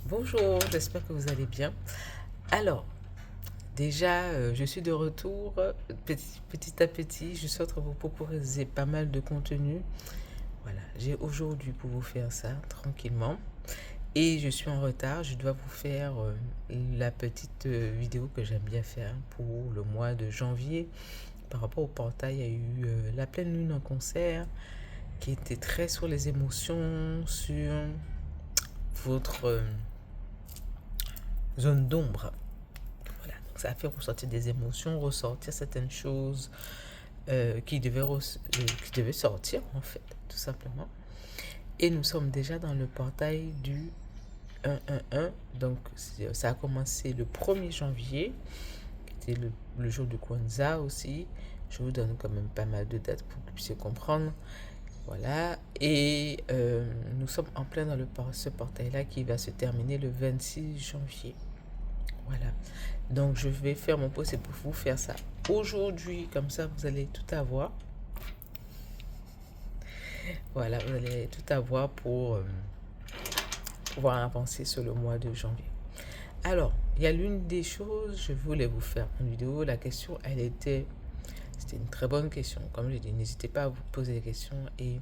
Bonjour, j'espère que vous allez bien. Alors, déjà, je suis de retour petit à petit. Je suis en train de vous proposer pas mal de contenu. Voilà, j'ai aujourd'hui pour vous faire ça tranquillement. Et je suis en retard. Je dois vous faire la petite vidéo que j'aime bien faire pour le mois de janvier. Par rapport au portail, il y a eu la pleine lune en concert qui était très sur les émotions, sur votre zone d'ombre. Voilà, donc ça a fait ressortir des émotions, ressortir certaines choses qui devaient sortir en fait, tout simplement. Et nous sommes déjà dans le portail du 1-1-1. Donc ça a commencé le 1er janvier, qui était le jour du Kwanzaa aussi. Je vous donne quand même pas mal de dates pour que vous puissiez comprendre. Voilà, et nous sommes en plein dans ce portail-là qui va se terminer le 26 janvier. Voilà. Donc, je vais faire mon possible pour vous faire ça aujourd'hui. Comme ça, vous allez tout avoir. Voilà, vous allez tout avoir pour pouvoir avancer sur le mois de janvier. Alors, il y a l'une des choses, je voulais vous faire une vidéo. La question, c'était une très bonne question. Comme je dis, n'hésitez pas à vous poser des questions et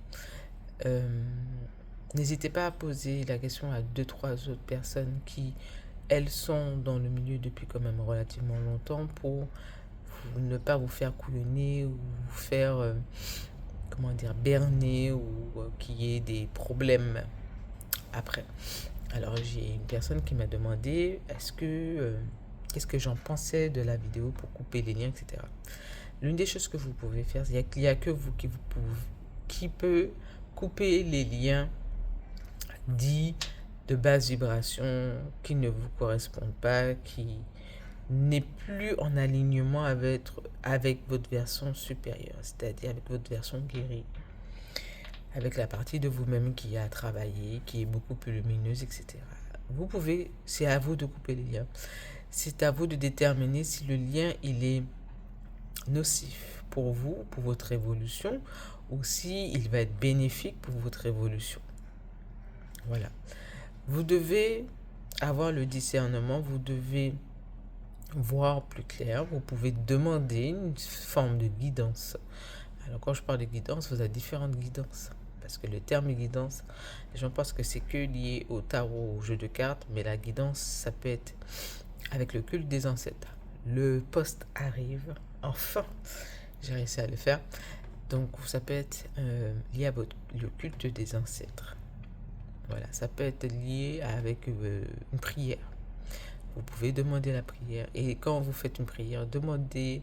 n'hésitez pas à poser la question à 2-3 autres personnes qui, elles, sont dans le milieu depuis quand même relativement longtemps pour ne pas vous faire couillonner ou vous faire, berner ou qu'il y ait des problèmes après. Alors, j'ai une personne qui m'a demandé qu'est-ce que j'en pensais de la vidéo pour couper les liens, etc. L'une des choses que vous pouvez faire, il n'y a que vous qui peut couper les liens dits de basse vibration qui ne vous correspondent pas, qui n'est plus en alignement avec votre version supérieure, c'est-à-dire avec votre version guérie, avec la partie de vous-même qui a travaillé, qui est beaucoup plus lumineuse, etc. C'est à vous de couper les liens. C'est à vous de déterminer si le lien, il est nocif pour vous, pour votre évolution, ou si il va être bénéfique pour votre évolution. Voilà. Vous devez avoir le discernement, vous devez voir plus clair, vous pouvez demander une forme de guidance. Alors quand je parle de guidance, vous avez différentes guidances. Parce que le terme guidance, les gens pensent que c'est que lié au tarot, au jeu de cartes, mais la guidance, ça peut être avec le culte des ancêtres. Le poste arrive, enfin, j'ai réussi à le faire. Donc ça peut être lié à le culte des ancêtres. Voilà, ça peut être lié avec une prière. Vous pouvez demander la prière. Et quand vous faites une prière, demandez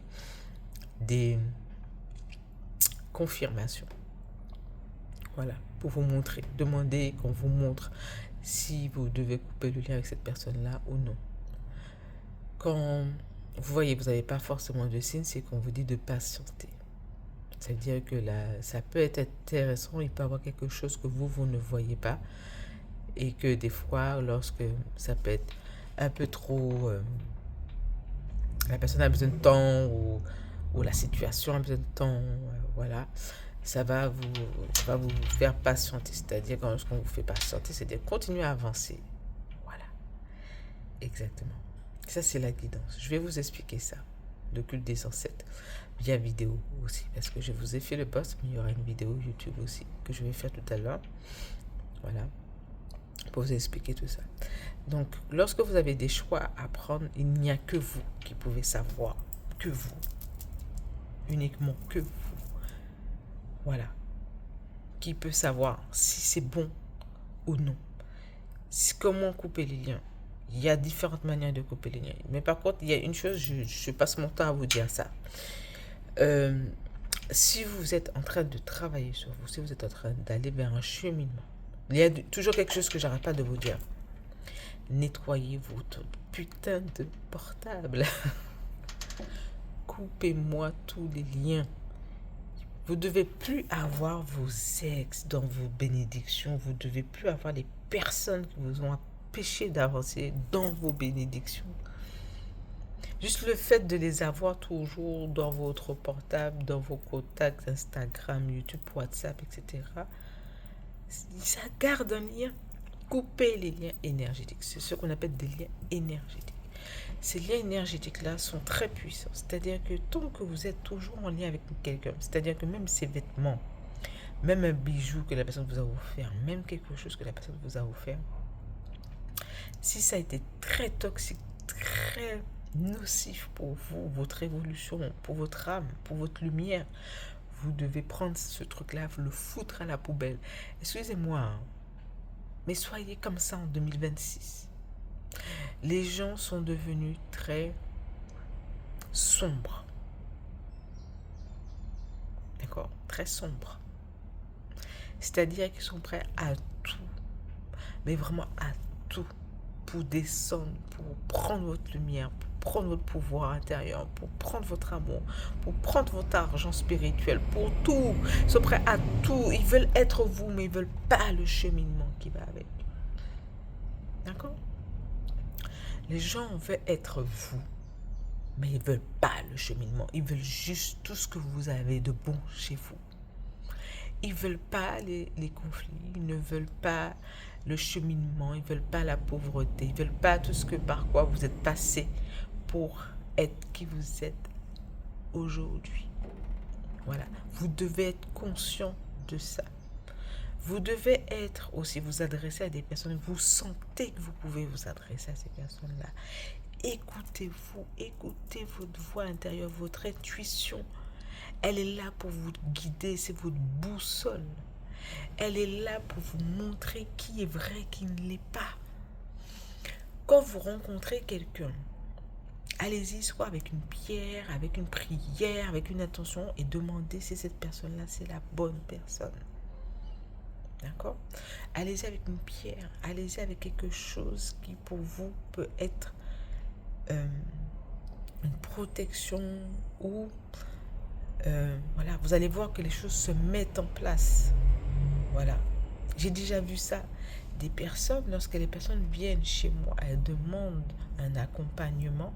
des confirmations. Voilà, pour vous montrer. Demandez qu'on vous montre si vous devez couper le lien avec cette personne-là ou non. Quand vous voyez, vous n'avez pas forcément de signe, c'est qu'on vous dit de patienter. C'est-à-dire que là, ça peut être intéressant, il peut y avoir quelque chose que vous ne voyez pas. Et que des fois, lorsque ça peut être un peu trop... la personne a besoin de temps ou la situation a besoin de temps, voilà, ça va vous faire patienter. C'est-à-dire quand on vous fait patienter, c'est de continuer à avancer. Voilà, exactement. Ça, c'est la guidance. Je vais vous expliquer ça, le culte des ancêtres, via vidéo aussi, parce que je vous ai fait le post, mais il y aura une vidéo YouTube aussi que je vais faire tout à l'heure. Voilà, pour vous expliquer tout ça. Donc, lorsque vous avez des choix à prendre, il n'y a que vous qui pouvez savoir, que vous, uniquement que vous. Voilà, qui peut savoir si c'est bon ou non. Comment couper les liens? Il y a différentes manières de couper les liens. Mais par contre, il y a une chose, je passe mon temps à vous dire ça. Si vous êtes en train de travailler sur vous, si vous êtes en train d'aller vers un cheminement, il y a toujours quelque chose que j'arrête pas de vous dire. Nettoyez votre putain de portable. Coupez-moi tous les liens. Vous ne devez plus avoir vos ex dans vos bénédictions. Vous ne devez plus avoir les personnes qui vous ont empêché d'avancer dans vos bénédictions. Juste le fait de les avoir toujours dans votre portable, dans vos contacts, Instagram, YouTube, WhatsApp, etc. Ça garde un lien. couper les liens énergétiques. C'est ce qu'on appelle des liens énergétiques. Ces liens énergétiques-là sont très puissants. C'est-à-dire que tant que vous êtes toujours en lien avec quelqu'un, c'est-à-dire que même ces vêtements, même un bijou que la personne vous a offert, même quelque chose que la personne vous a offert, si ça a été très toxique, très nocif pour vous, votre évolution, pour votre âme, pour votre lumière, vous devez prendre ce truc-là, le foutre à la poubelle. Excusez-moi, hein, mais soyez comme ça en 2026. Les gens sont devenus très sombres. D'accord? Très sombres. C'est-à-dire qu'ils sont prêts à tout, mais vraiment à tout, pour descendre, pour prendre votre lumière, pour prendre votre pouvoir intérieur, pour prendre votre amour, pour prendre votre argent spirituel, pour tout. Ils sont prêts à tout. Ils veulent être vous, mais ils ne veulent pas le cheminement qui va avec. D'accord? Les gens veulent être vous, mais ils ne veulent pas le cheminement. Ils veulent juste tout ce que vous avez de bon chez vous. Ils ne veulent pas les conflits, ils ne veulent pas le cheminement, ils ne veulent pas la pauvreté, ils ne veulent pas tout ce que par quoi vous êtes passé pour être qui vous êtes aujourd'hui. Voilà, vous devez être conscient de ça. Vous devez être aussi, vous adresser à des personnes, vous sentez que vous pouvez vous adresser à ces personnes-là. Écoutez-vous, écoutez votre voix intérieure, votre intuition. Elle est là pour vous guider, c'est votre boussole. Elle est là pour vous montrer qui est vrai, qui ne l'est pas. Quand vous rencontrez quelqu'un, allez-y soit avec une pierre, avec une prière, avec une intention et demandez si cette personne-là, c'est la bonne personne. D'accord? Allez-y avec une pierre, allez-y avec quelque chose qui pour vous peut être une protection ou voilà, vous allez voir que les choses se mettent en place. Voilà. J'ai déjà vu ça. Des personnes, lorsque les personnes viennent chez moi, elles demandent un accompagnement,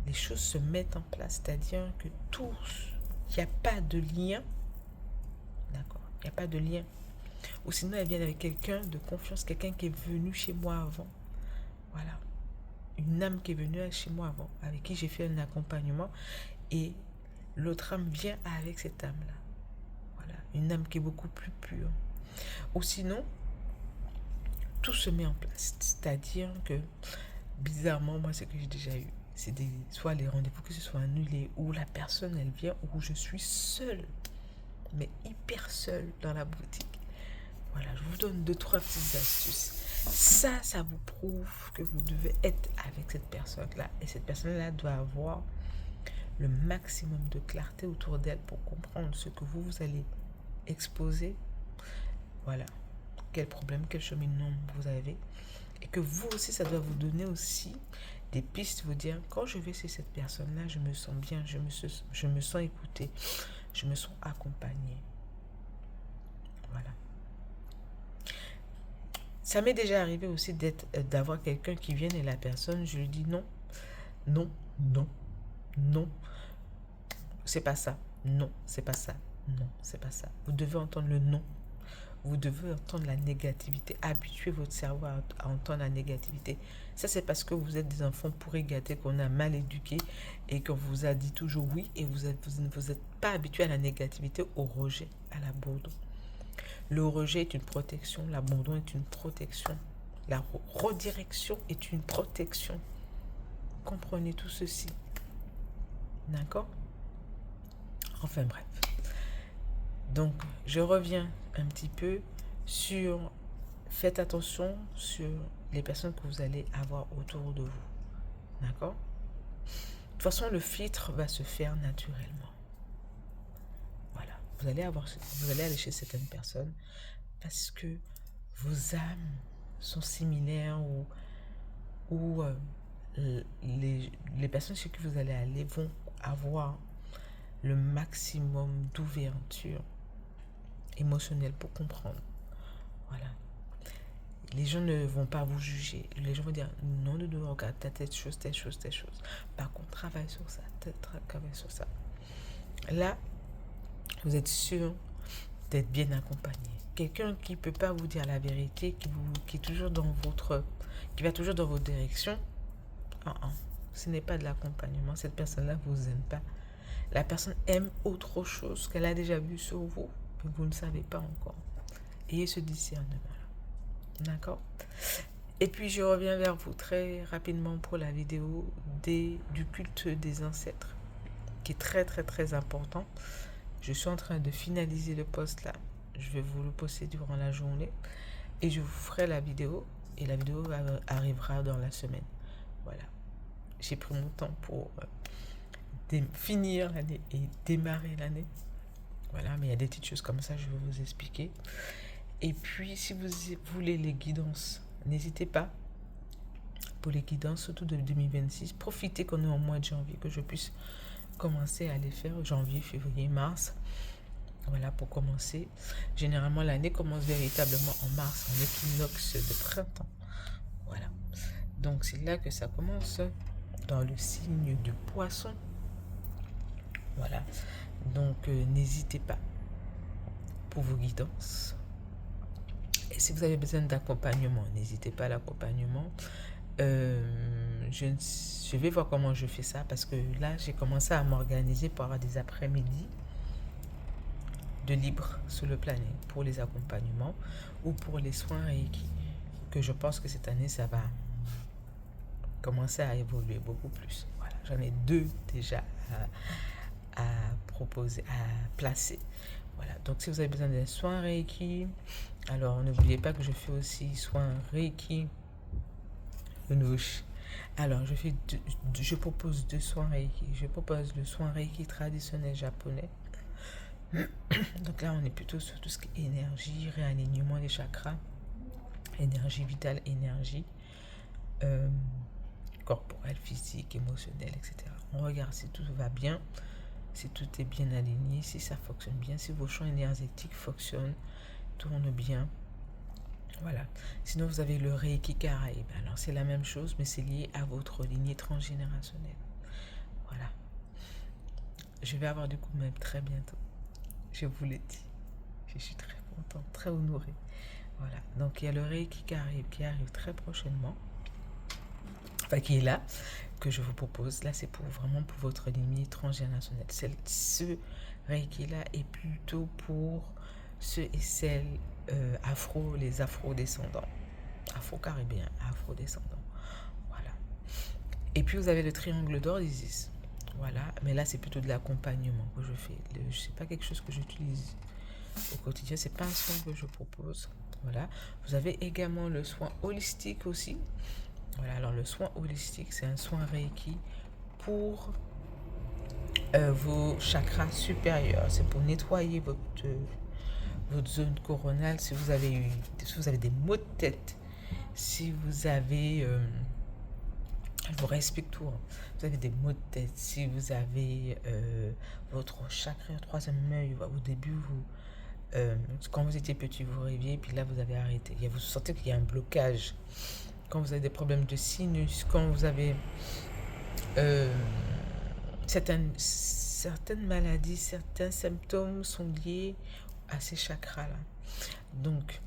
les choses se mettent en place. C'est-à-dire que tous, il n'y a pas de lien. D'accord? Il n'y a pas de lien. Ou sinon, elles viennent avec quelqu'un de confiance, quelqu'un qui est venu chez moi avant. Voilà. Une âme qui est venue chez moi avant, avec qui j'ai fait un accompagnement. Et l'autre âme vient avec cette âme-là. Voilà. Une âme qui est beaucoup plus pure. Ou sinon, tout se met en place. C'est-à-dire que, bizarrement, moi, ce que j'ai déjà eu, c'est soit les rendez-vous qui se sont annulés, ou la personne, elle vient, ou je suis seule, mais hyper seule dans la boutique. Voilà, je vous donne 2-3 petites astuces. Ça vous prouve que vous devez être avec cette personne-là. Et cette personne-là doit avoir le maximum de clarté autour d'elle pour comprendre ce que vous allez exposer. Voilà, quel problème, quel cheminement vous avez. Et que vous aussi, ça doit vous donner aussi des pistes, vous dire, quand je vais chez cette personne-là, je me sens bien, je me sens écoutée, je me sens accompagnée. Voilà. Ça m'est déjà arrivé aussi d'avoir quelqu'un qui vienne et la personne, je lui dis non, non, non, non, c'est pas ça, non, c'est pas ça, non, c'est pas ça. Vous devez entendre le non. Vous devez entendre la négativité. Habituez votre cerveau à entendre la négativité. Ça, c'est parce que vous êtes des enfants pourris gâtés, qu'on a mal éduqués et qu'on vous a dit toujours oui et vous ne vous êtes pas habitué à la négativité, au rejet, à l'abandon. Le rejet est une protection, l'abandon est une protection. La redirection est une protection. Comprenez tout ceci. D'accord? Enfin bref. Donc, je reviens un petit peu sur... Faites attention sur les personnes que vous allez avoir autour de vous. D'accord? De toute façon, le filtre va se faire naturellement. Voilà. Vous allez aller chez certaines personnes parce que vos âmes sont similaires ou les personnes chez qui vous allez aller vont avoir le maximum d'ouverture émotionnelle pour comprendre. Voilà. Les gens ne vont pas vous juger. Les gens vont dire non, regarde, t'as telle chose. Par contre, travaille sur ça, travaille sur ça. Là, vous êtes sûr d'être bien accompagné. Quelqu'un qui ne peut pas vous dire la vérité, qui est toujours dans qui va toujours dans votre direction, ce n'est pas de l'accompagnement. Cette personne-là ne vous aime pas. La personne aime autre chose qu'elle a déjà vu sur vous, mais vous ne savez pas encore. Ayez ce discernement-là. D'accord? Et puis, je reviens vers vous très rapidement pour la vidéo du culte des ancêtres, qui est très, très, très important. Je suis en train de finaliser le post là. Je vais vous le poster durant la journée. Et je vous ferai la vidéo. Et la vidéo arrivera dans la semaine. Voilà. J'ai pris mon temps pour finir l'année et démarrer l'année. Voilà, mais il y a des petites choses comme ça, je vais vous expliquer. Et puis, si vous voulez les guidances, n'hésitez pas. Pour les guidances, surtout de 2026, profitez qu'on est au mois de janvier, que je puisse commencer à les faire. Janvier, février, mars. Voilà, pour commencer. Généralement, l'année commence véritablement en mars, en équinoxe de printemps. Voilà. Donc, c'est là que ça commence, dans le signe du poisson. Voilà. Donc, n'hésitez pas pour vos guidances. Et si vous avez besoin d'accompagnement, n'hésitez pas à l'accompagnement. Je vais voir comment je fais ça, parce que là, j'ai commencé à m'organiser pour avoir des après-midi de libre sur le planning pour les accompagnements ou pour les soins Reiki, que je pense que cette année, ça va commencer à évoluer beaucoup plus. Voilà, j'en ai 2 déjà à proposer, à placer. Voilà, donc si vous avez besoin des soins Reiki, alors n'oubliez pas que je fais aussi soins Reiki Unouche. Alors je propose 2 soins Reiki. Je propose le soin Reiki traditionnel japonais. Donc là on est plutôt sur tout ce qui est énergie, réalignement des chakras, énergie vitale, énergie corporelle, physique, émotionnelle, etc. On regarde si tout va bien, si tout est bien aligné, si ça fonctionne bien, si vos champs énergétiques fonctionnent, tournent bien. Voilà. Sinon, vous avez le Reiki Caraïbe. Alors, c'est la même chose, mais c'est lié à votre lignée transgénérationnelle. Voilà. Je vais avoir du coup même très bientôt. Je vous l'ai dit. Je suis très contente, très honorée. Voilà. Donc, il y a le Reiki Caraïbe qui arrive très prochainement. Enfin, qui est là, que je vous propose. Là, c'est vraiment pour votre lignée transgénérationnelle. Ce Reiki-là est plutôt pour ceux et celles les afro-descendants. Afro-caribéens, afro-descendants. Voilà. Et puis, vous avez le triangle d'or d'Isis. Voilà. Mais là, c'est plutôt de l'accompagnement que je fais. C'est pas quelque chose que j'utilise au quotidien. C'est pas un soin que je propose. Voilà. Vous avez également le soin holistique aussi. Voilà, alors le soin holistique, c'est un soin Reiki pour vos chakras supérieurs. C'est pour nettoyer votre zone coronale si vous avez des maux de tête, si vous avez... je vous réexplique tout. Vous avez des maux de tête, si vous avez votre chakra, troisième œil, au début, quand vous étiez petit, vous rêviez, puis là, vous avez arrêté. Vous sentez qu'il y a un blocage. Quand vous avez des problèmes de sinus, quand vous avez certaines maladies, certains symptômes sont liés à ces chakras-là. Donc,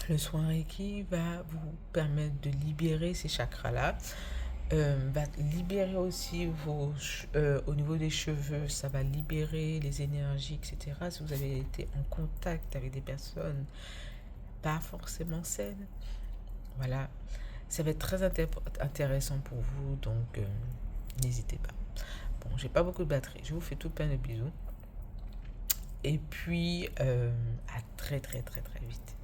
le soin Reiki va vous permettre de libérer ces chakras-là, va libérer aussi au niveau des cheveux, ça va libérer les énergies, etc. Si vous avez été en contact avec des personnes pas forcément saines, voilà, ça va être très intéressant pour vous, donc n'hésitez pas. Bon, j'ai pas beaucoup de batterie, je vous fais tout plein de bisous. Et puis, à très très très très vite.